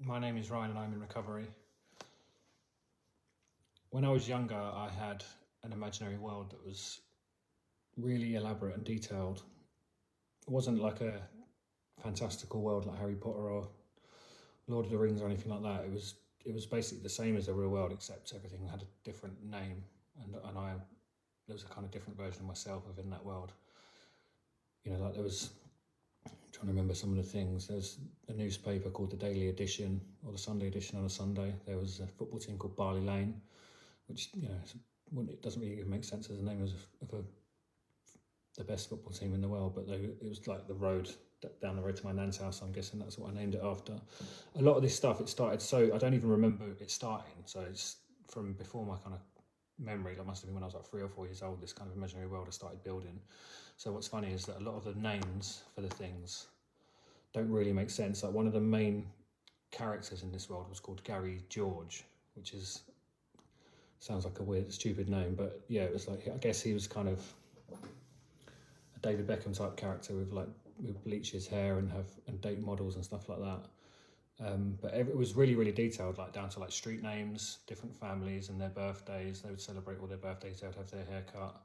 My name is Ryan and I'm in recovery. When I was younger, I had an imaginary world that was really elaborate and detailed. It wasn't like a fantastical world like Harry Potter or Lord of the Rings or anything like that. It was basically the same as the real world, except everything had a different name, and there was a kind of different version of myself within that world. You know, like there was, I'm trying to remember some of the things. There's a newspaper called the Daily Edition or the Sunday Edition on a Sunday. There was a football team called Barley Lane, which, you know, it doesn't really even make sense as the name of the best football team in the world, but it was like the road down the road to my nan's house. I'm guessing that's what I named it after. A lot of this stuff, it started, so I don't even remember it starting, so it's from before my kind of memory. That must have been when I was like 3 or 4 years old, this kind of imaginary world I started building. So what's funny is that a lot of the names for the things don't really make sense. Like one of the main characters in this world was called Gary George, which sounds like a weird, stupid name, but yeah, it was like, I guess he was kind of a David Beckham type character with bleach his hair and date models and stuff like that. But it was really, really detailed, like down to like street names, different families and their birthdays. They would celebrate all their birthdays. They would have their hair cut.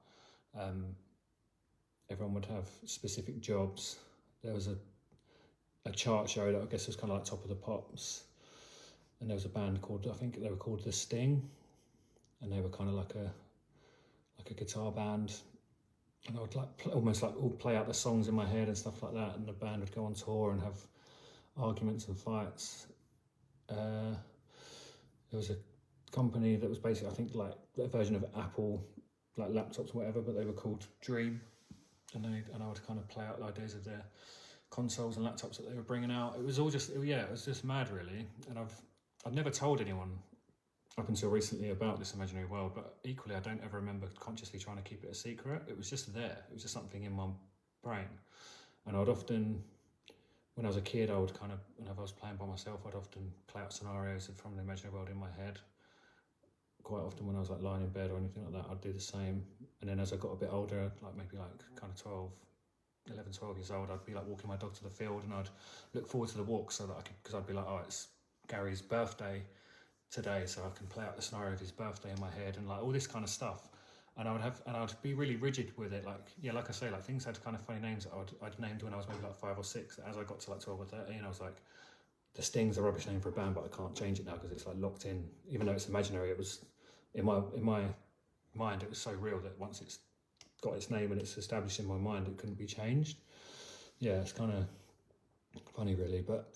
Everyone would have specific jobs. There was a chart show that I guess was kind of like Top of the Pops, and there was a band called, I think they were called The Sting, and they were kind of like a guitar band, and I would almost all play out the songs in my head and stuff like that, and the band would go on tour and have arguments and fights. There was a company that was basically, I think, like a version of Apple, like laptops or whatever, but they were called Dream, and I would kind of play out the ideas of their consoles and laptops that they were bringing out. It was all just, yeah, it was just mad, really. And I've never told anyone up until recently about this imaginary world, but equally I don't ever remember consciously trying to keep it a secret. It was just there. It was just something in my brain. And I would often, when I was a kid, whenever I was playing by myself, I'd often play out scenarios from the imaginary world in my head. Quite often when I was like lying in bed or anything like that, I'd do the same. And then as I got a bit older, like maybe like kind of 11, 12 years old, I'd be like walking my dog to the field, and I'd look forward to the walk so that because I'd be like, oh, it's Gary's birthday today, so I can play out the scenario of his birthday in my head and like all this kind of stuff. And I'd be really rigid with it. Like, yeah, like I say, like things had kind of funny names that I'd named when I was maybe like 5 or 6. As I got to like 12 or 13, I was like, The Sting's a rubbish name for a band, but I can't change it now because it's like locked in. Even though it's imaginary, it was in my mind, it was so real that once it's got its name and it's established in my mind, it couldn't be changed. Yeah, it's kind of funny, really. But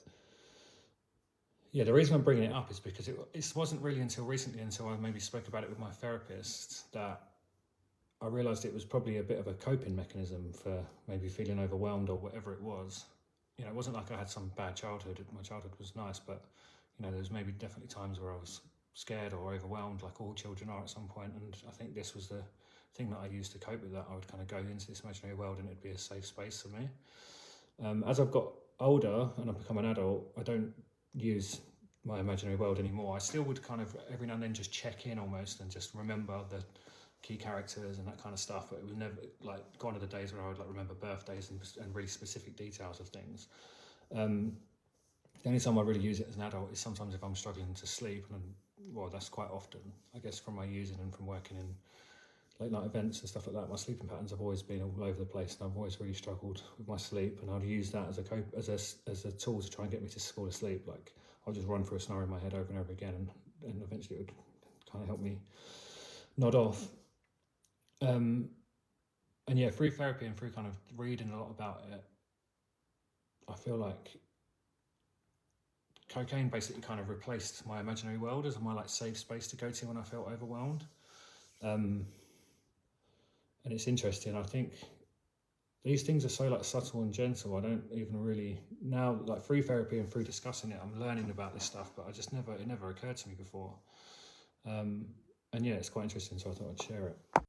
yeah, the reason I'm bringing it up is because it wasn't really until recently, until I maybe spoke about it with my therapist, that I realised it was probably a bit of a coping mechanism for maybe feeling overwhelmed or whatever it was. You know, it wasn't like I had some bad childhood. My childhood was nice, but you know, there was maybe definitely times where I was scared or overwhelmed, like all children are at some point. And I think this was the thing that I used to cope with that. I would kind of go into this imaginary world and it'd be a safe space for me. As I've got older and I've become an adult, I don't use my imaginary world anymore. I still would kind of every now and then just check in almost and just remember the key characters and that kind of stuff, but it was never like gone are the days where I would like remember birthdays and really specific details of things. The only time I really use it as an adult is sometimes if I'm struggling to sleep, and well, that's quite often, I guess, from my using and from working in late night events and stuff like that. My sleeping patterns have always been all over the place, and I've always really struggled with my sleep, and I'd use that as a tool to try and get me to fall asleep. Like I'll just run through a scenario in my head over and over again, and eventually it would kind of help me nod off. And yeah, through therapy and through kind of reading a lot about it, I feel like cocaine basically kind of replaced my imaginary world as my like safe space to go to when I felt overwhelmed. And it's interesting. I think these things are so like subtle and gentle. I don't even really now, like through therapy and through discussing it, I'm learning about this stuff, but it never occurred to me before. And yeah, it's quite interesting, so I thought I'd share it.